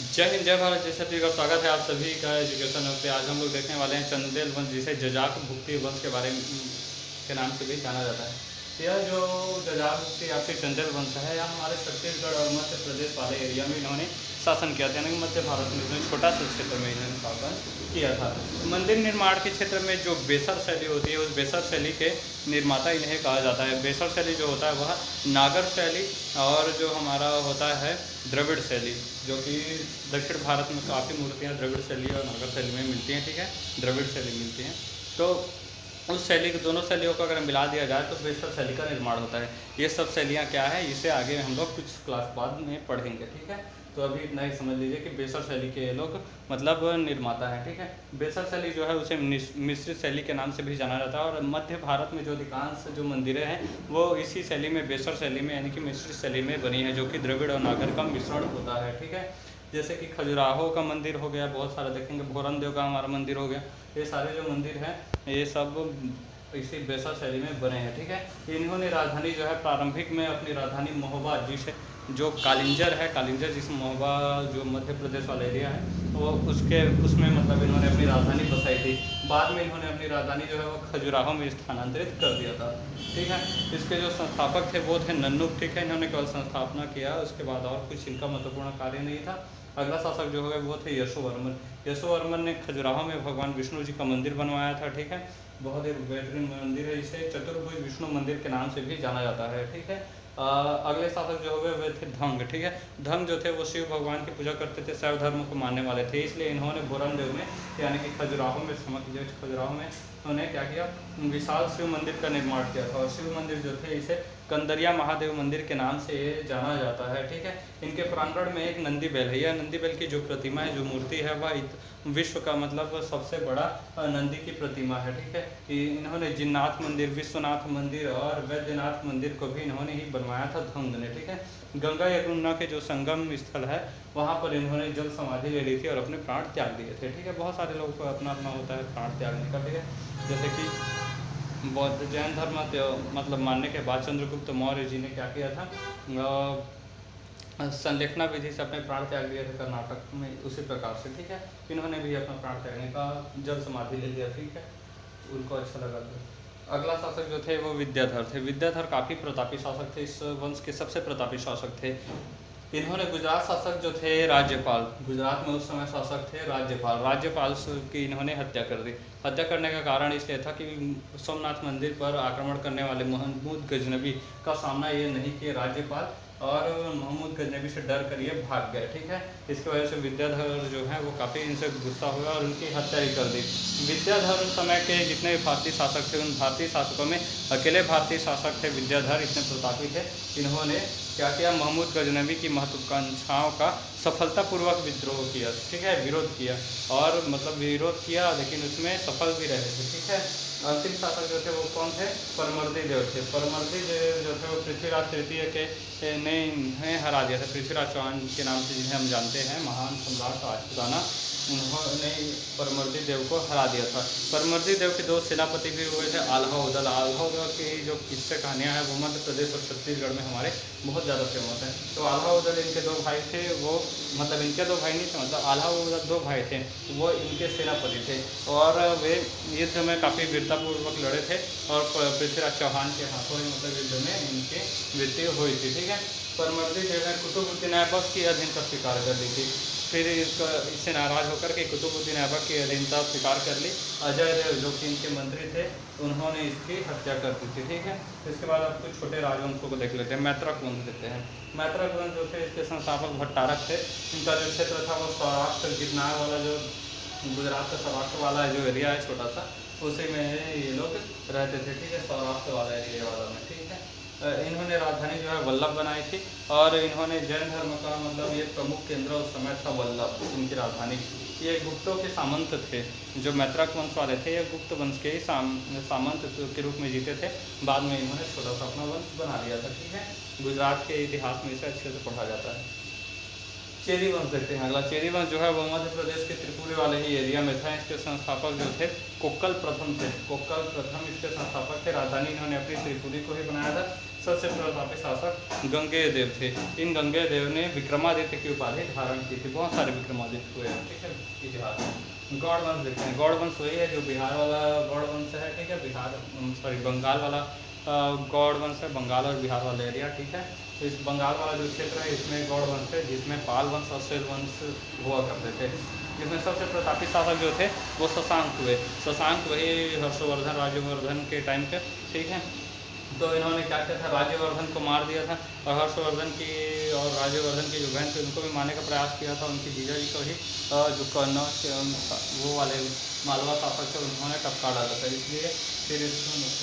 जय हिंद जय भारत। जय छत्तीसगढ़। स्वागत है आप सभी का एजुकेशन पे। आज हम लोग देखने वाले हैं चंदेल वंश, जिसे जजाक भुक्ति वंश के बारे में के नाम से भी जाना जाता है। यह जो जजाक भुक्ति या फिर चंदेल वंश है, यह हमारे छत्तीसगढ़ और मध्य प्रदेश वाले एरिया में इन्होंने शासन किया था, यानी मध्य भारत में इन्होंने छोटा सा क्षेत्र में इन्होंने शासन किया था। मंदिर निर्माण के क्षेत्र में जो बेसर शैली होती है, उस बेसर शैली के निर्माता इन्हें कहा जाता है। बेसर शैली जो होता है वह नागर शैली और जो हमारा होता है द्रविड़ शैली, जो कि दक्षिण भारत में काफ़ी मूर्तियाँ द्रविड़ शैली और नागर शैली में मिलती हैं। ठीक है, द्रविड़ शैली मिलती हैं। तो उस शैली दोनों शैलियों को अगर मिला दिया जाए तो बेसर शैली का निर्माण होता है। ये सब शैलियाँ क्या है, इसे आगे हम लोग कुछ क्लास बाद में पढ़ेंगे। ठीक है, तो अभी इतना ही समझ लीजिए कि बेसर शैली के लोग मतलब निर्माता है। ठीक है, बेसर शैली जो है उसे मिश्रित शैली के नाम से भी जाना जाता है। और मध्य भारत में जो अधिकांश जो मंदिरें हैं वो इसी शैली में, बेसर शैली में यानी कि मिश्रित शैली में बनी है, जो कि द्रविड़ और नागर का मिश्रण होता है। ठीक है, जैसे कि खजुराहो का मंदिर हो गया, बहुत सारा देखेंगे, भोरन देव का हमारा मंदिर हो गया, ये सारे जो मंदिर हैं ये सब इसी बेसर शैली में बने हैं। ठीक है, इन्होंने राजधानी जो है प्रारंभिक में अपनी राजधानी महोबा, जिसे जो कालिंजर है, कालिंजर जिस महोबा जो मध्य प्रदेश वाला एरिया है वो उसमें मतलब इन्होंने अपनी राजधानी बसाई थी। बाद में इन्होंने अपनी राजधानी जो है वो खजुराहो में स्थानांतरित कर दिया था। ठीक है, इसके जो संस्थापक थे वो थे नन्नुक। ठीक है, इन्होंने केवल संस्थापना किया, उसके बाद और कुछ इनका महत्वपूर्ण कार्य नहीं था। अगला शासक जो है वो थे यशोवर्मन। यशोवर्मन ने खजुराहो में भगवान विष्णु जी का मंदिर बनवाया था। ठीक है, बहुत ही बेहतरीन मंदिर है, इसे चतुर्भुज विष्णु मंदिर के नाम से भी जाना जाता है। ठीक है, अगले शासक जो हुए वे थे धंग। ठीक है, धंग जो थे वो शिव भगवान की पूजा करते थे, शैव धर्म को मानने वाले थे, इसलिए इन्होंने बोरनदेव में यानी कि खजुराहो में, खजुराहो में उन्होंने क्या किया, विशाल शिव मंदिर का निर्माण किया था। और शिव मंदिर जो थे इसे कंदरिया महादेव मंदिर के नाम से जाना जाता है। ठीक है, इनके प्रांगण में एक नंदी बैल है। यह नंदी बैल की जो प्रतिमा है, जो मूर्ति है, वह विश्व का मतलब सबसे बड़ा नंदी की प्रतिमा है। ठीक है, इन्होंने जिन्नाथ मंदिर, विश्वनाथ मंदिर और वैद्यनाथ मंदिर को भी इन्होंने ही बनवाया था धंग ने। ठीक है, गंगा यमुना के जो संगम स्थल है वहाँ पर इन्होंने जल समाधि ले ली थी और अपने प्राण त्याग दिए थे। ठीक है, बहुत सारे लोगों को अपना अपना होता है प्राण त्यागने का। ठीक है, जैसे कि बौद्ध जैन धर्म मतलब मानने के बाद चंद्रगुप्त मौर्य जी ने क्या किया था, संलेखना विधि से अपने प्राण त्याग दिए थे कर्नाटक में, उसी प्रकार से। ठीक है, इन्होंने भी अपना प्राण त्यागने का जल समाधि ले लिया। ठीक है, उनको अच्छा लगा था। अगला शासक जो थे वो विद्याधर थे। विद्याधर काफ़ी प्रतापी शासक थे, इस वंश के सबसे प्रतापी शासक थे। इन्होंने गुजरात शासक जो थे राज्यपाल, गुजरात में उस समय शासक थे राज्यपाल, राज्यपाल की इन्होंने हत्या कर दी। हत्या करने का कारण इसलिए था कि सोमनाथ मंदिर पर आक्रमण करने वाले महमूद गजनबी का सामना ये नहीं किए राज्यपाल, और महमूद गजनबी से डर कर ये भाग गए। ठीक है, इसकी वजह से विद्याधर जो है वो काफ़ी इनसे गुस्सा हुआ और उनकी हत्या ही कर दी। विद्याधर समय के जितने भी भारतीय शासक थे, उन भारतीय शासकों में अकेले भारतीय शासक थे विद्याधर, इतने प्रतापी थे। इन्होंने क्या किया, महमूद गजनबी की महत्वाकांक्षाओं का सफलतापूर्वक विद्रोह किया। ठीक है, विरोध किया, और मतलब विरोध किया लेकिन उसमें सफल भी रहे थे। ठीक है, अंतिम शासक जो थे वो कौन थे, परमर्दी देव थे। परमर्दी देव जो थे वो पृथ्वीराज तृतीय के ने इन्हें हरा दिया था। पृथ्वीराज चौहान के नाम से जिन्हें हम जानते हैं, महान सम्राट राजपुताना, उन्होंने परमर्दी देव को हरा दिया था। परमर्दी देव के दो सेनापति भी हुए थे, आल्हा उदल। आल्हा उदल की जो किस्से कहानियाँ हैं वो मध्य प्रदेश और छत्तीसगढ़ में हमारे बहुत ज़्यादा फेमस हैं। तो आल्हा उदल इनके दो भाई थे, वो मतलब इनके दो भाई नहीं थे, मतलब आल्हा उदल दो भाई थे, वो इनके सेनापति थे, और वे युद्ध में काफ़ी वीरतापूर्वक लड़े थे, और पृथ्वीराज चौहान के हाथों ही मतलब युद्ध में इनकी मृत्यु हुई थी। ठीक है, परमर्दी देव ने कुतुबुद्दीन ऐबक की अधीनता स्वीकार कर ली थी। फिर इससे नाराज होकर के कुतुबुद्दीन ऐबक की अधीनता स्वीकार कर ली। अजय देव जो कि इनके मंत्री थे, उन्होंने इसकी हत्या कर दी थी। ठीक है, इसके बाद आप कुछ छोटे राजवंशों को देख लेते हैं। मैत्रक वंश देखते हैं। मैत्रक वंश जो थे इसके संस्थापक भट्टारक थे। इनका जो क्षेत्र था वो सौराष्ट्र गिरनार वाला, जो गुजरात का सौराष्ट्र वाला जो एरिया है छोटा सा, उसी में ये लोग रहते थे। ठीक है, सौराष्ट्र वाला एरिया वाला में। ठीक है, इन्होंने राजधानी जो है वल्लभ बनाई थी, और इन्होंने जैन धर्म का मतलब ये प्रमुख केंद्र उस समय था वल्लभ, इनकी राजधानी। ये गुप्तों के सामंत थे, जो मैत्रक वंश वाले थे ये गुप्त वंश के ही सामंत के रूप में जीते थे। बाद में इन्होंने छोटा सा अपना वंश बना लिया था। ठीक है, गुजरात के इतिहास में इसे अच्छे से पढ़ा जाता है। चेरी वंश देखते हैं। अगला चेरी वंश जो है वो मध्य प्रदेश के त्रिपुरी वाले ही एरिया में था। इसके संस्थापक जो थे कोक्कल प्रथम थे। कोक्कल प्रथम इसके संस्थापक थे। राजधानी इन्होंने अपनी त्रिपुरी को ही बनाया था। सबसे प्रतापी शासक गंगेय देव थे। इन गंगेय देव ने विक्रमादित्य की उपाधि धारण की थी। बहुत सारे विक्रमादित्य हुए हैं, ठीक है, इतिहास में। गौड़ वंश देखते हैं। गौड़ वंश वही है जो बिहार वाला गौड़ वंश है, ठीक है, बंगाल वाला गौड़ वंश है, बंगाल और बिहार वाला एरिया, ठीक है। तो इस बंगाल वाला जो क्षेत्र है इसमें गौड़ वंश है, जिसमें पाल वंश और शैल वंश हुआ करते थे। इसमें सबसे प्रतापी शासक जो थे वो शशांक हुए। शशांक वही हर्षवर्धन राज्यवर्धन के टाइम के, ठीक है। तो इन्होंने क्या किया था, राज्यवर्धन को मार दिया था और हर्षवर्धन की और राज्यवर्धन की जो बहन थी उनको भी मारने का प्रयास किया था। उनकी जीजा जी को ही जो कन्नौज के वो वाले मालवा शासक थे उन्होंने टपका डाला था, इसलिए फिर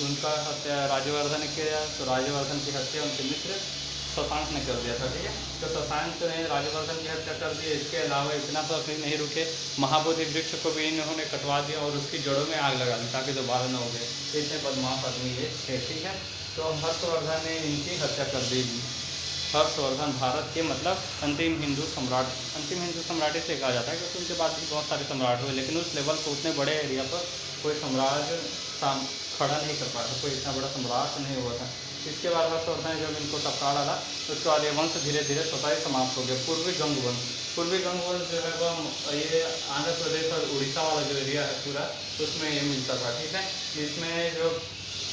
उनका हत्या राज्यवर्धन ने किया। तो राज्यवर्धन की हत्या उनके मित्र शशांक ने कर दिया था, ठीक है। तो शशांक ने राज्यवर्धन की हत्या कर दी। इसके अलावा इतना सब नहीं रुके, महाबोधि वृक्ष को भी इन्होंने कटवा दिया और उसकी जड़ों में आग लगा दी ताकि दोबारा न हो गए। इतने बदमाश आदमी ये थे, ठीक है। तो हर्षवर्धन ने इनकी हत्या कर दी। हर्षवर्धन भारत के मतलब अंतिम हिंदू सम्राट, अंतिम हिंदू सम्राट इसे कहा जाता है क्योंकि उनके बाद भी बहुत सारे सम्राट हुए, लेकिन उस लेवल पर उतने बड़े एरिया पर कोई साम्राज्य खड़ा नहीं कर पाया था, कोई इतना बड़ा सम्राट नहीं हुआ था। इसके बाद हर्षवर्धन ने जब इनको टपका डाला तो उसके बाद ये वंश धीरे धीरे स्वतः ही समाप्त हो गया। पूर्वी गंग वंश, पूर्वी गंग वंश जो है वह ये आंध्र प्रदेश और उड़ीसा वाला जो एरिया है पूरा, उसमें ये मिलता था, ठीक है। इसमें जो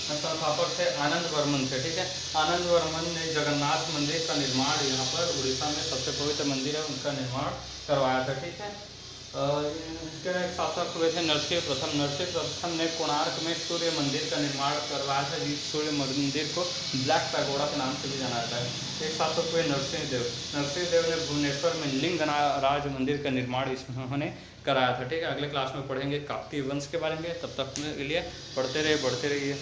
संस्थापक थे आनंद वर्मन थे, ठीक है। आनंद वर्मन ने जगन्नाथ मंदिर का निर्माण यहाँ पर उड़ीसा में सबसे पवित्र मंदिर है उनका निर्माण करवाया था, ठीक है। इसके एक शासक हुए थे नरसिंह प्रथम। नरसिंह प्रथम ने कोणार्क में सूर्य मंदिर का निर्माण करवाया था, जिस सूर्य मंदिर को ब्लैक पैगोडा के नाम से भी जाना जाता है। एक शासक हुए नरसिंह देव। नरसिंह देव ने भुवनेश्वर में लिंगराज मंदिर का निर्माण इन्होंने कराया था, ठीक है। अगले क्लास में पढ़ेंगे काकतीय वंश के बारे में। तब तक के लिए पढ़ते रहिए, बढ़ते रहिए।